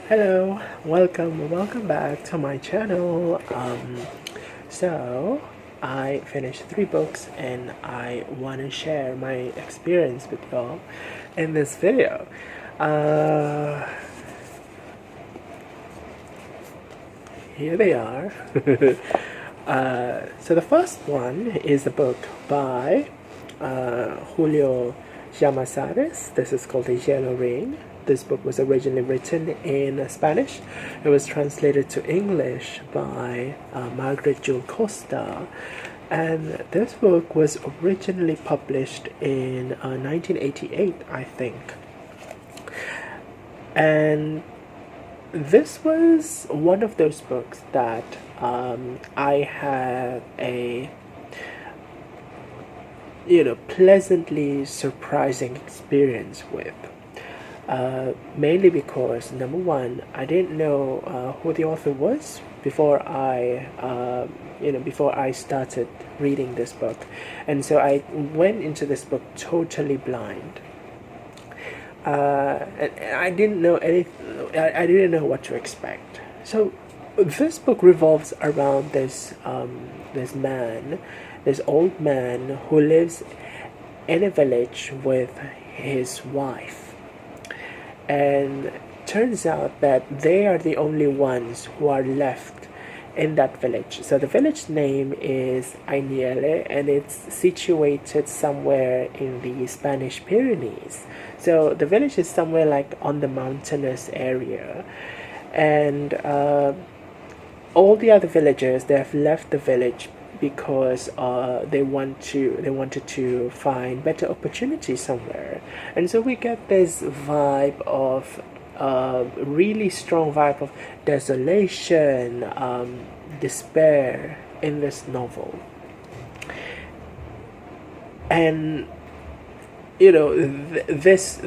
Hello, welcome back to my channel. So I finished 3 books and I want to share my experience with y'all in this video. Here they are. So the first one is a book by Julio Llamazares. This is called The Yellow Rain. This book was originally written in Spanish. It was translated to English by Margaret Jull Costa. And this book was originally published in 1988, I think. And this was one of those books that I had a pleasantly surprising experience with. Mainly because, number one, I didn't know who the author was before I started reading this book, and so I went into this book totally blind. And I didn't know anything. I didn't know what to expect. So this book revolves around this old man who lives in a village with his wife. And turns out that they are the only ones who are left in that village. So the village name is Amélie, and it's situated somewhere in the Spanish Pyrenees. So the village is somewhere like on the mountainous area. And all the other villagers, they have left the village because they wanted to find better opportunities somewhere. And so we get this vibe of really strong vibe of desolation, despair in this novel. And this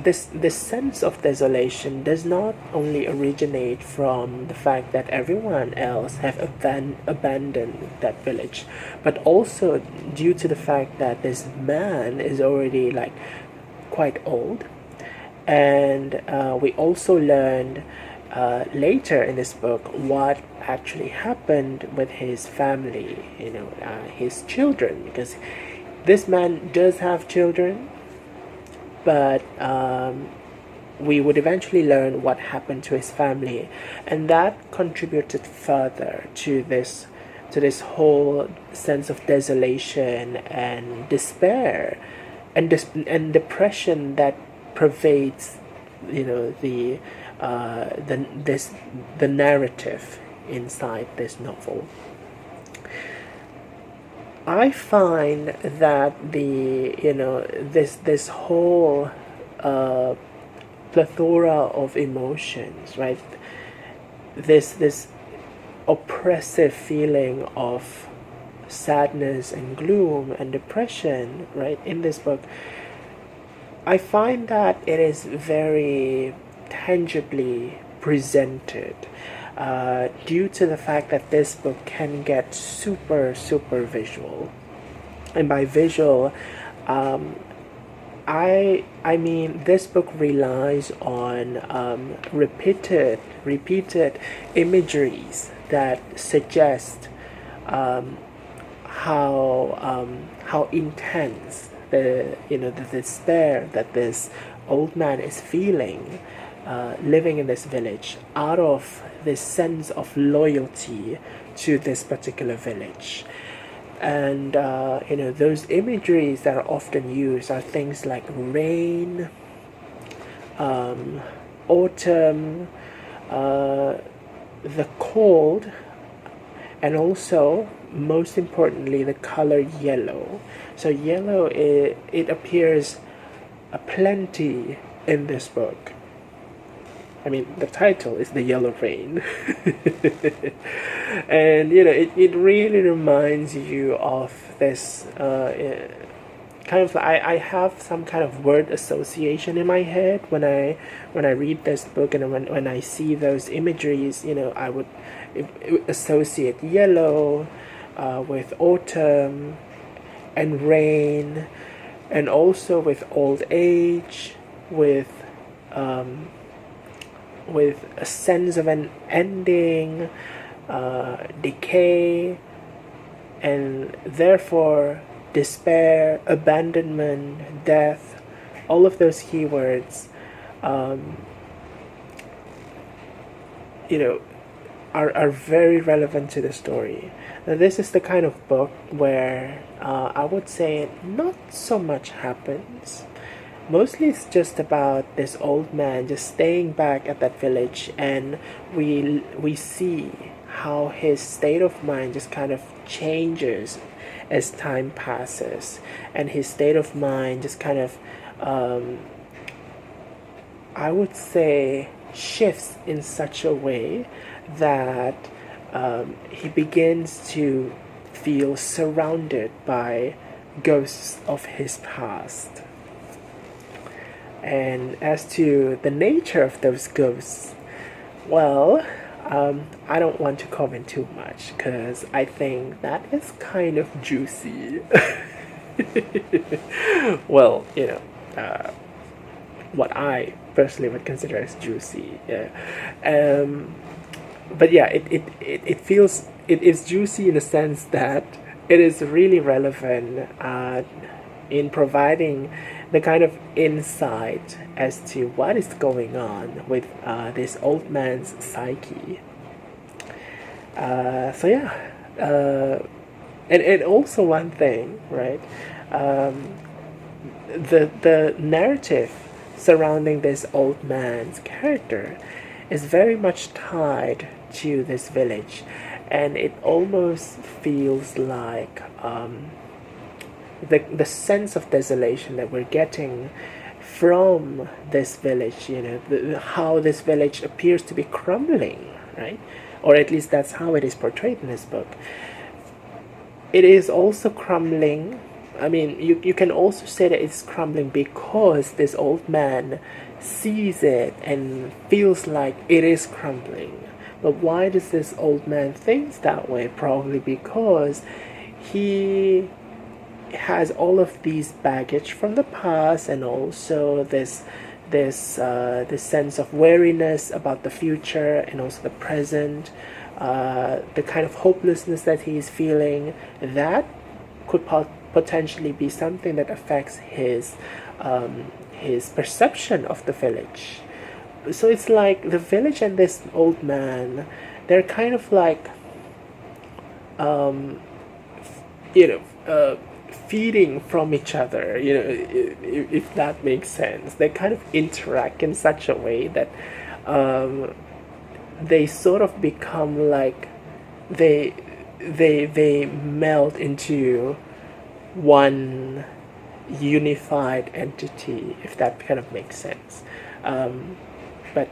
sense of desolation does not only originate from the fact that everyone else have abandoned that village, but also due to the fact that this man is already like quite old. And we also learned later in this book what actually happened with his family, his children, because this man does have children. But we would eventually learn what happened to his family, and that contributed further to this whole sense of desolation and despair and depression that pervades the narrative inside this novel. I find that this whole plethora of emotions, right? This oppressive feeling of sadness and gloom and depression, right, in this book, I find that it is very tangibly presented. Due to the fact that this book can get super visual. And by visual, I mean this book relies on repeated imageries that suggest how intense the despair that this old man is feeling, living in this village, out of this sense of loyalty to this particular village. And those imageries that are often used are things like rain, autumn, the cold, and also, most importantly, the color yellow. So yellow, it appears plenty in this book. I mean, the title is The Yellow Rain. And it really reminds you of this kind of, I have some kind of word association in my head when I read this book, and when I see those imageries, I would associate yellow with autumn and rain, and also with old age, with with a sense of an ending, decay, and therefore despair, abandonment, death, all of those keywords, are very relevant to the story. Now, this is the kind of book where I would say not so much happens. Mostly it's just about this old man just staying back at that village, and we see how his state of mind just kind of changes as time passes, and his state of mind just kind of I would say shifts in such a way that he begins to feel surrounded by ghosts of his past. And as to the nature of those ghosts, well, I don't want to comment too much because I think that is kind of juicy. Well, what I personally would consider as juicy. Yeah. But yeah, it feels, it is juicy in the sense that it is really relevant in providing the kind of insight as to what is going on with this old man's psyche. So yeah, and also one thing, right? The narrative surrounding this old man's character is very much tied to this village, and it almost feels like the sense of desolation that we're getting from this village, how this village appears to be crumbling, right? Or at least that's how it is portrayed in this book. It is also crumbling. I mean, you can also say that it's crumbling because this old man sees it and feels like it is crumbling. But why does this old man think that way? Probably because he has all of these baggage from the past, and also this sense of weariness about the future and also the present, the kind of hopelessness that he's feeling, that could potentially be something that affects his perception of the village. So it's like the village and this old man, they're kind of like feeding from each other, if that makes sense. They kind of interact in such a way that they sort of become like they melt into one unified entity, if that kind of makes sense. But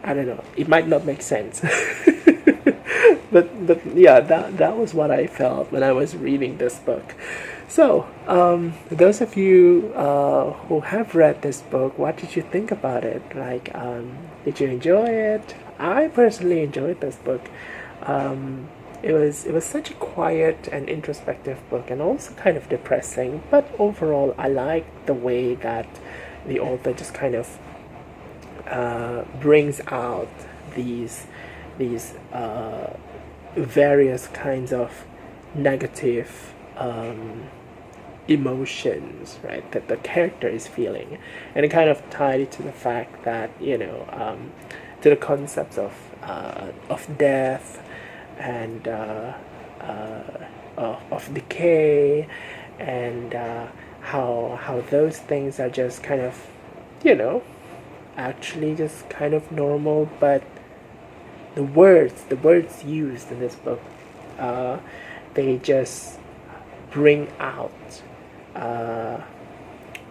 I don't know, it might not make sense. but yeah, that was what I felt when I was reading this book. So, those of you who have read this book, what did you think about it? Like, did you enjoy it? I personally enjoyed this book. It was such a quiet and introspective book, and also kind of depressing. But overall, I liked the way that the author just kind of brings out these various kinds of negative emotions, right, that the character is feeling, and it kind of tied it to the fact that to the concepts of death and of decay, and how those things are just kind of actually just kind of normal, but the words used in this book, they just bring out the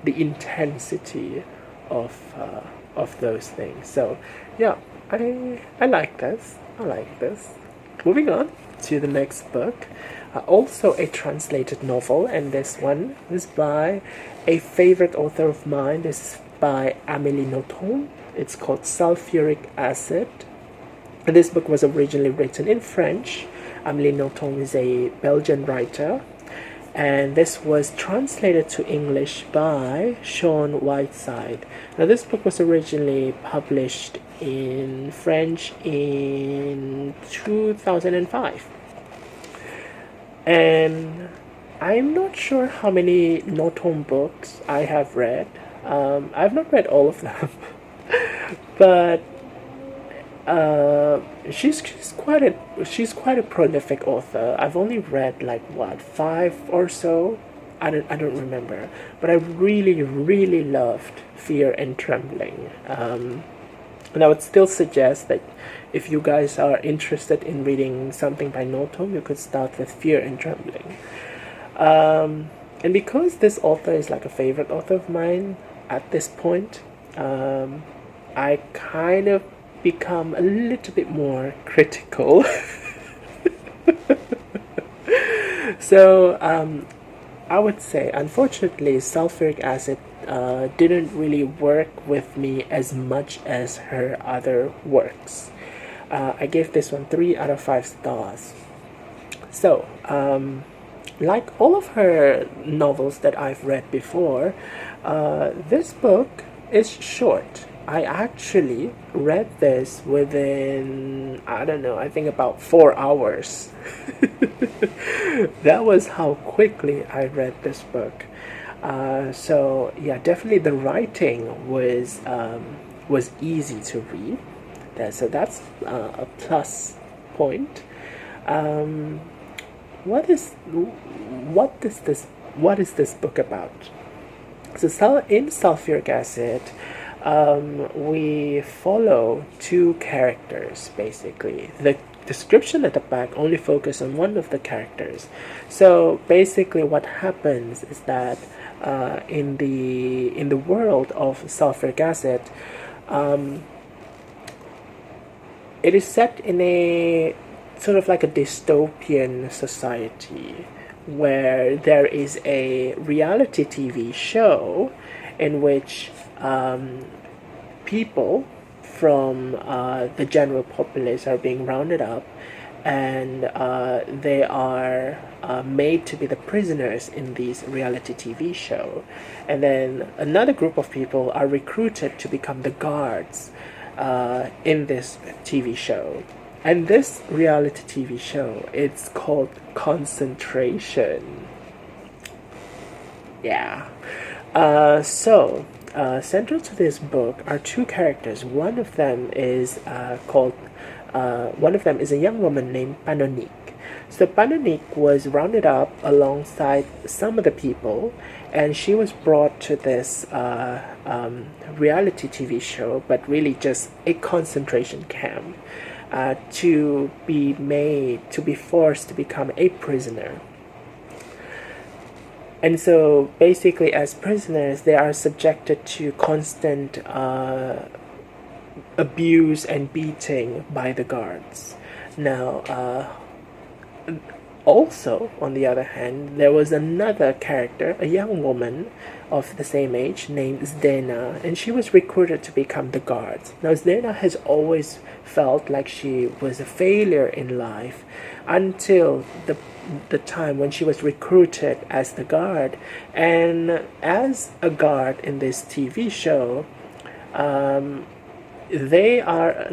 intensity of those things. So yeah, I like this. Moving on to the next book, also a translated novel, and this one is by a favorite author of mine. This is by Amélie Nothomb. It's called Sulphuric Acid. And this book was originally written in French. Amélie Nothomb is a Belgian writer, and this was translated to English by Shaun Whiteside. Now, this book was originally published in French in 2005, and I'm not sure how many Nothomb books I have read. I've not read all of them, but she's quite a prolific author. I've only read like 5 or so. I don't remember, but I really loved Fear and Trembling. And I would still suggest that if you guys are interested in reading something by Nothomb, you could start with Fear and Trembling. And because this author is like a favorite author of mine at this point, I kind of become a little bit more critical. So I would say, unfortunately, sulfuric acid didn't really work with me as much as her other works. I gave this one 3 out of 5 stars. So, like all of her novels that I've read before, this book is short. I actually read this within, I don't know, I think about 4 hours. That was how quickly I read this book. So yeah, definitely the writing was easy to read. So that's a plus point. What is this book about? So in Sulphuric Acid, we follow 2 characters basically. The description at the back only focuses on one of the characters. So basically, what happens is that in the world of sulfuric acid, it is set in a sort of like a dystopian society where there is a reality TV show in which people from the general populace are being rounded up, and they are made to be the prisoners in this reality TV show. And then another group of people are recruited to become the guards in this TV show. And this reality TV show, it's called Concentration. Yeah. Central to this book are 2 characters. One of them is a young woman named Panonique. So Panonique was rounded up alongside some of the people, and she was brought to this reality TV show, but really just a concentration camp, to be forced to become a prisoner. And so basically, as prisoners, they are subjected to constant abuse and beating by the guards. Now, also, on the other hand, there was another character, a young woman of the same age named Zdena, and she was recruited to become the guards. Now, Zdena has always felt like she was a failure in life until the time when she was recruited as the guard. And as a guard in this TV show, they are,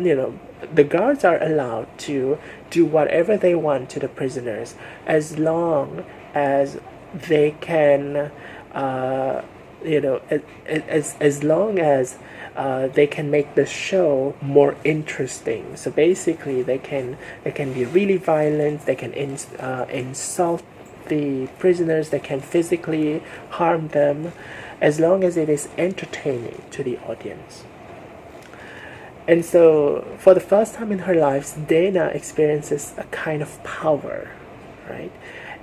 the guards are allowed to do whatever they want to the prisoners as long as they can, as long as they can make the show more interesting. So basically, they can be really violent. They can insult the prisoners. They can physically harm them, as long as it is entertaining to the audience. And so, for the first time in her life, Dana experiences a kind of power, right?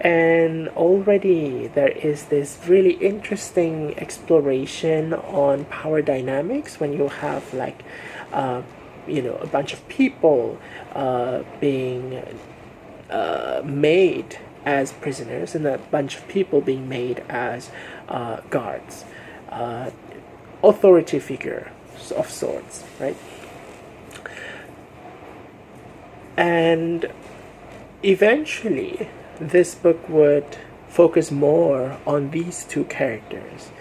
And already there is this really interesting exploration on power dynamics when you have like, a bunch of people being made as prisoners and a bunch of people being made as guards, authority figure of sorts, right? And eventually, this book would focus more on these two characters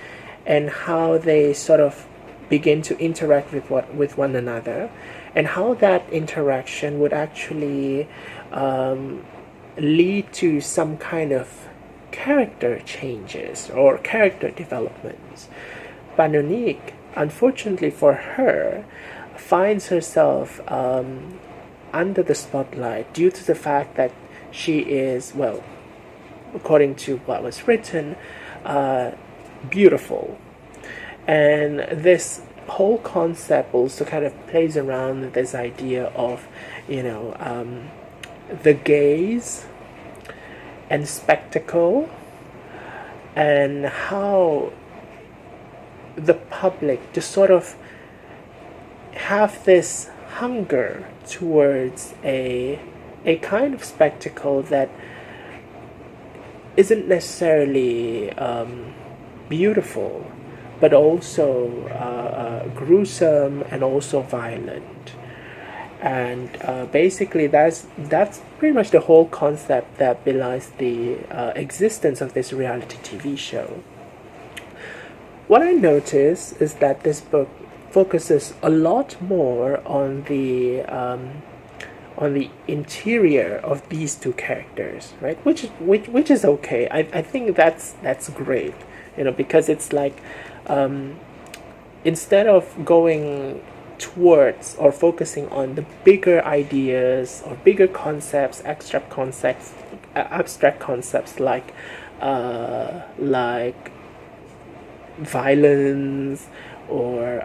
and how they sort of begin to interact with one another, and how that interaction would actually lead to some kind of character changes or character developments. Banonique, unfortunately for her, finds herself under the spotlight due to the fact that she is, well, according to what was written, beautiful. And this whole concept also kind of plays around this idea of, the gaze and spectacle, and how the public just sort of have this hunger towards a kind of spectacle that isn't necessarily beautiful, but also gruesome and also violent. And basically that's pretty much the whole concept that belies the existence of this reality TV show. What I notice is that this book focuses a lot more on the interior of these two characters, right? Which is okay. I think that's great, because it's like instead of going towards or focusing on the bigger ideas or bigger concepts, abstract concepts like violence or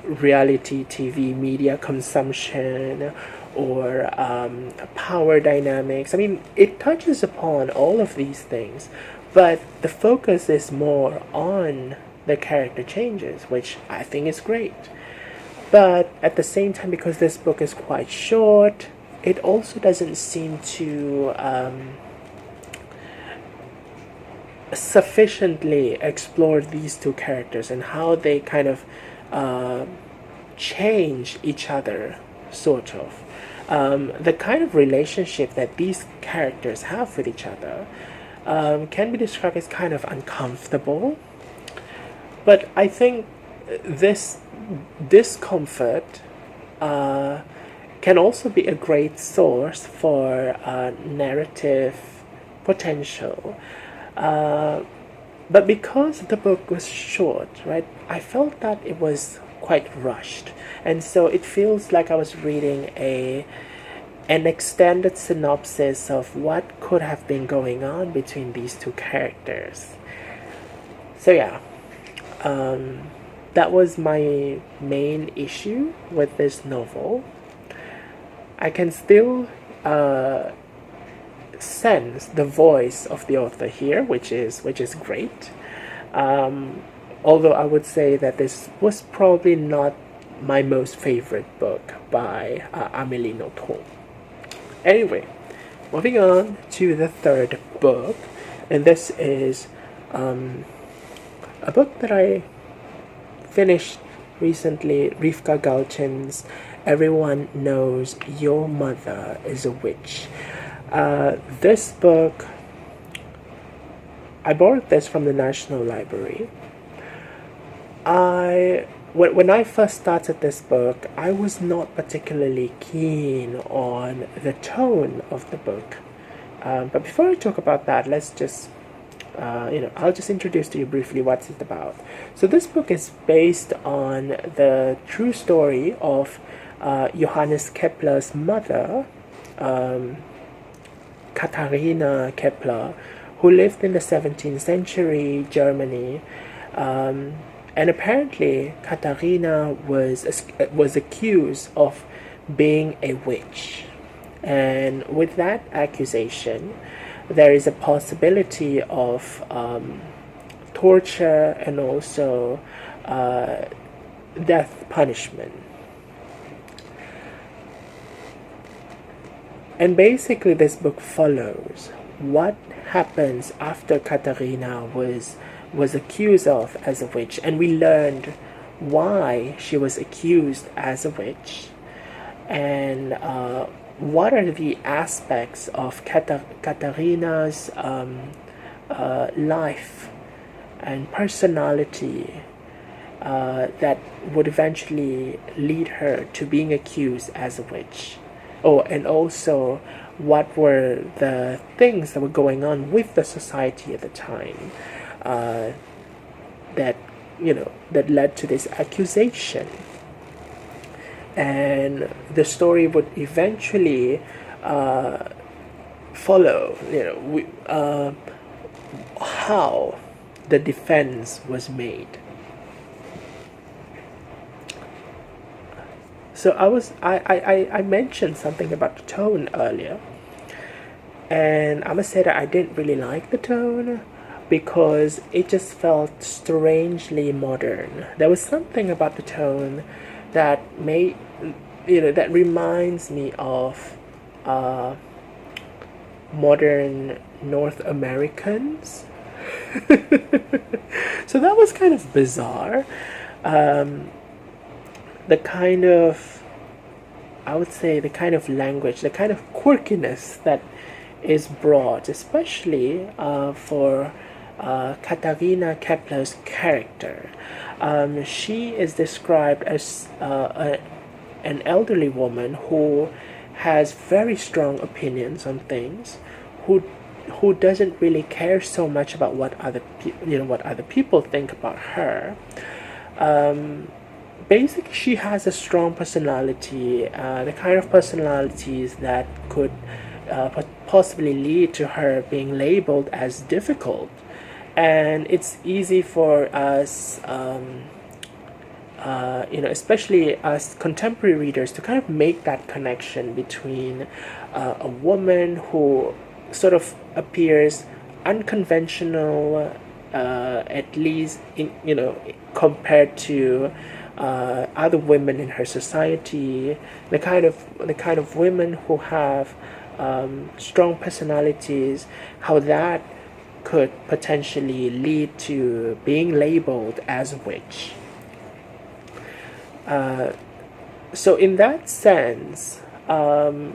reality TV media consumption or power dynamics. I mean, it touches upon all of these things, but the focus is more on the character changes, which I think is great. But at the same time, because this book is quite short, it also doesn't seem to sufficiently explore these two characters and how they kind of change each other, sort of. The kind of relationship that these characters have with each other can be described as kind of uncomfortable. But I think this discomfort can also be a great source for narrative potential. But because the book was short, right, I felt that it was quite rushed. And so it feels like I was reading an extended synopsis of what could have been going on between these two characters. So yeah, that was my main issue with this novel. I can still sense the voice of the author here, which is great. Although I would say that this was probably not my most favorite book by Amélie Nothomb. Anyway, moving on to the third book, and this is a book that I finished recently, Rivka Galchen's Everyone Knows Your Mother is a Witch. This book, I borrowed this from the National Library. When I first started this book, I was not particularly keen on the tone of the book. But before I talk about that, let's just, I'll just introduce to you briefly what it's about. So this book is based on the true story of Johannes Kepler's mother, Katharina Kepler, who lived in the 17th century Germany. And apparently, Katharina was accused of being a witch. And with that accusation, there is a possibility of torture and also death punishment. And basically, this book follows what happens after Katharina was accused of as a witch, and we learned why she was accused as a witch, and what are the aspects of Katarina's life and personality that would eventually lead her to being accused as a witch. Oh, and also what were the things that were going on with the society at the time that that led to this accusation. And the story would eventually follow, how the defense was made. So I mentioned something about the tone earlier, and I must say that I didn't really like the tone because it just felt strangely modern. There was something about the tone that that reminds me of modern North Americans. So that was kind of bizarre. The kind of, I would say, the kind of language, the kind of quirkiness that is brought, especially for Katharina Kepler's character. She is described as an elderly woman who has very strong opinions on things, who doesn't really care so much about what other people think about her. Basically, she has a strong personality, the kind of personalities that could possibly lead to her being labeled as difficult. And it's easy for us, especially us contemporary readers, to kind of make that connection between a woman who sort of appears unconventional, at least compared to other women in her society, the kind of women who have strong personalities, how that could potentially lead to being labeled as a witch. So in that sense, I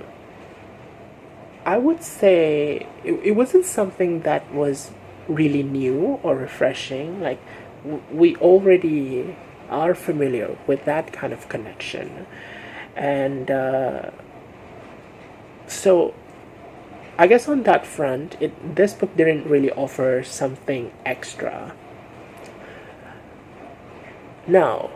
would say it wasn't something that was really new or refreshing. Like, we already are familiar with that kind of connection. And so I guess on that front, this book didn't really offer something extra. Now,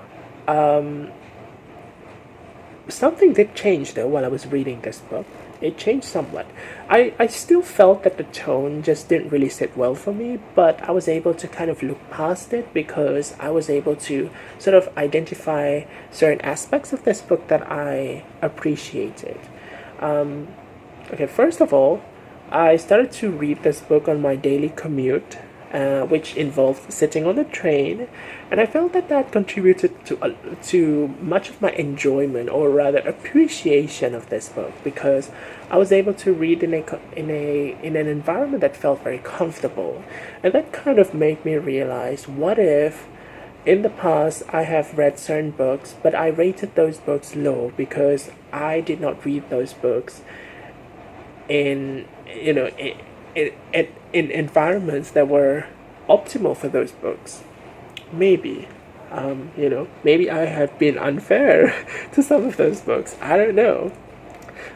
something did change though while I was reading this book. It changed somewhat. I still felt that the tone just didn't really sit well for me, but I was able to kind of look past it because I was able to sort of identify certain aspects of this book that I appreciated. Okay, first of all, I started to read this book on my daily commute, which involved sitting on the train, and I felt that contributed to much of my enjoyment, or rather appreciation, of this book, because I was able to read in an environment that felt very comfortable, and that kind of made me realize, what if in the past I have read certain books, but I rated those books low because I did not read those books in environments that were optimal for those books. Maybe I have been unfair to some of those books. I don't know,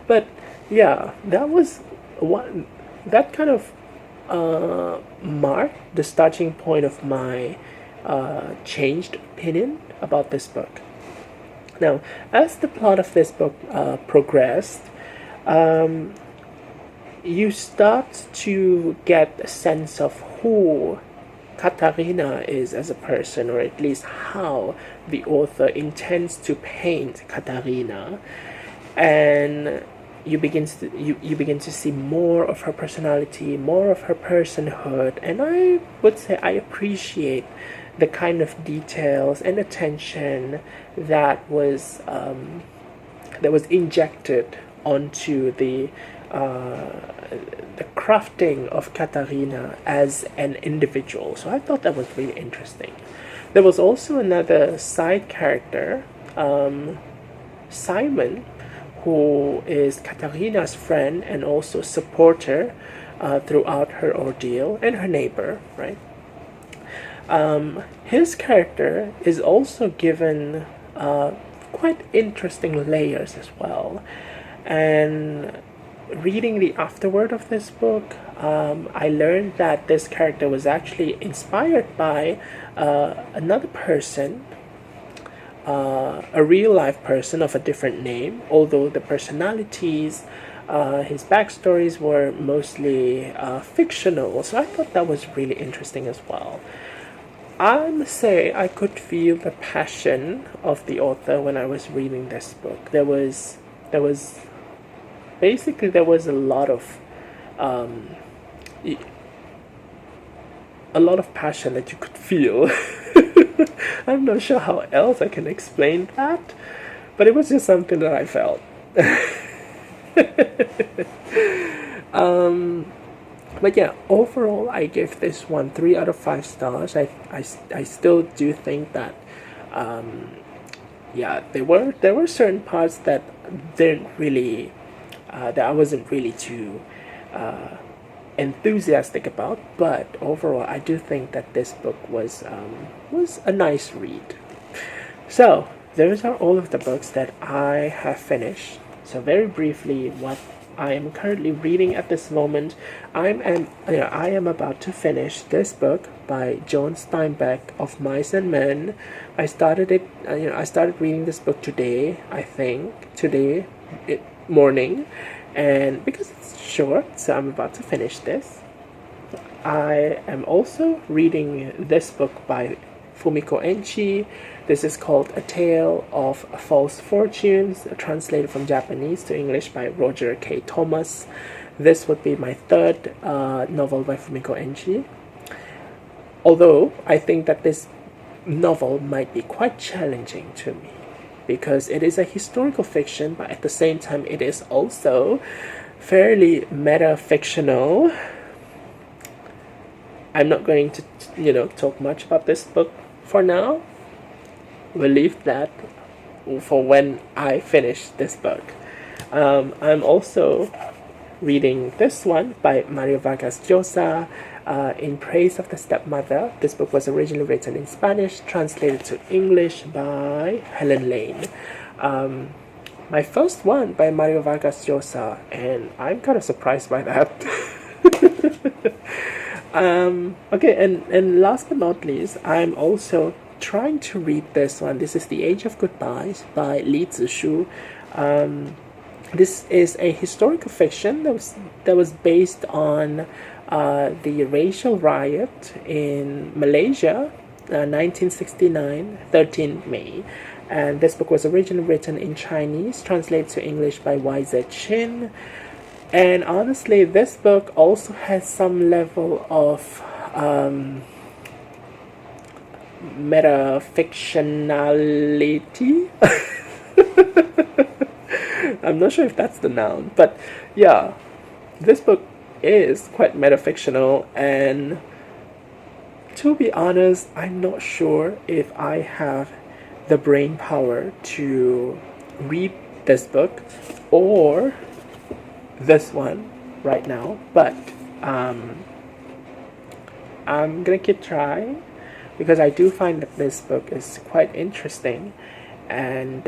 but yeah, that was one that kind of marked the starting point of my changed opinion about this book. Now, as the plot of this book progressed, you start to get a sense of who Katharina is as a person, or at least how the author intends to paint Katharina, and you begin to see more of her personality, more of her personhood, and I would say I appreciate the kind of details and attention that was injected onto the crafting of Katharina as an individual. So I thought that was really interesting. There was also another side character, Simon, who is Katarina's friend and also supporter throughout her ordeal, and her neighbor, right? His character is also given quite interesting layers as well. And reading the afterword of this book, I learned that this character was actually inspired by another person, a real life person of a different name, although the personalities, his backstories were mostly fictional. So I thought that was really interesting as well. I must say I could feel the passion of the author when I was reading this book. There was a lot of passion that you could feel. I'm not sure how else I can explain that, but it was just something that I felt. But yeah, overall, I give this one 3 out of 5 stars. I still do think that, there were certain parts that didn't really, that I wasn't really too enthusiastic about. But overall, I do think that this book was a nice read. So those are all of the books that I have finished. So very briefly, what I am currently reading at this moment, I am about to finish this book by John Steinbeck of Mice and Men. I started reading this book today. I think today morning, and because it's short, so I'm about to finish this. I am also reading this book by Fumiko Enchi. This is called A Tale of False Fortunes, translated from Japanese to English by Roger K. Thomas. This would be my third novel by Fumiko Enchi. Although I think that this novel might be quite challenging to me, because it is a historical fiction, but at the same time it is also fairly meta-fictional. I'm not going to, talk much about this book for now. We'll leave that for when I finish this book. I'm also reading this one by Mario Vargas Llosa, In Praise of the Stepmother. This book was originally written in Spanish, translated to English by Helen Lane. My first one by Mario Vargas Llosa, and I'm kind of surprised by that. Okay, and last but not least, I'm also trying to read this one. This is The Age of Goodbyes by Zi Shu. This is a historical fiction that was based on the racial riot in Malaysia, 1969, 13 May. And this book was originally written in Chinese, translated to English by Zi Shu. And honestly, this book also has some level of metafictionality. I'm not sure if that's the noun, but yeah, this book is quite metafictional, and to be honest, I'm not sure if I have the brain power to read this book or this one right now, but I'm gonna keep trying, because I do find that this book is quite interesting, and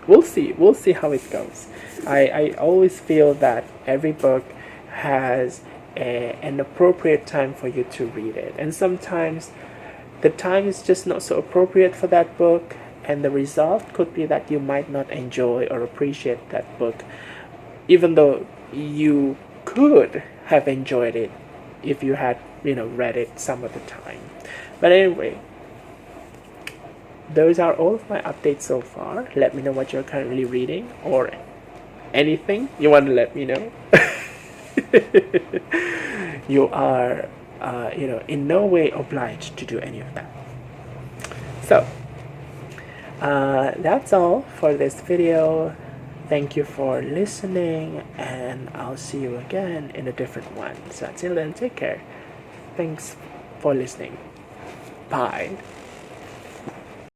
we'll see how it goes. I always feel that every book has an appropriate time for you to read it, and sometimes the time is just not so appropriate for that book, and the result could be that you might not enjoy or appreciate that book, even though you could have enjoyed it if you had, read it some of the time. But anyway, those are all of my updates so far. Let me know what you're currently reading, or anything you want to let me know. You are, in no way obliged to do any of that. So, that's all for this video. Thank you for listening, and I'll see you again in a different one. So until then, take care. Thanks for listening. Bye.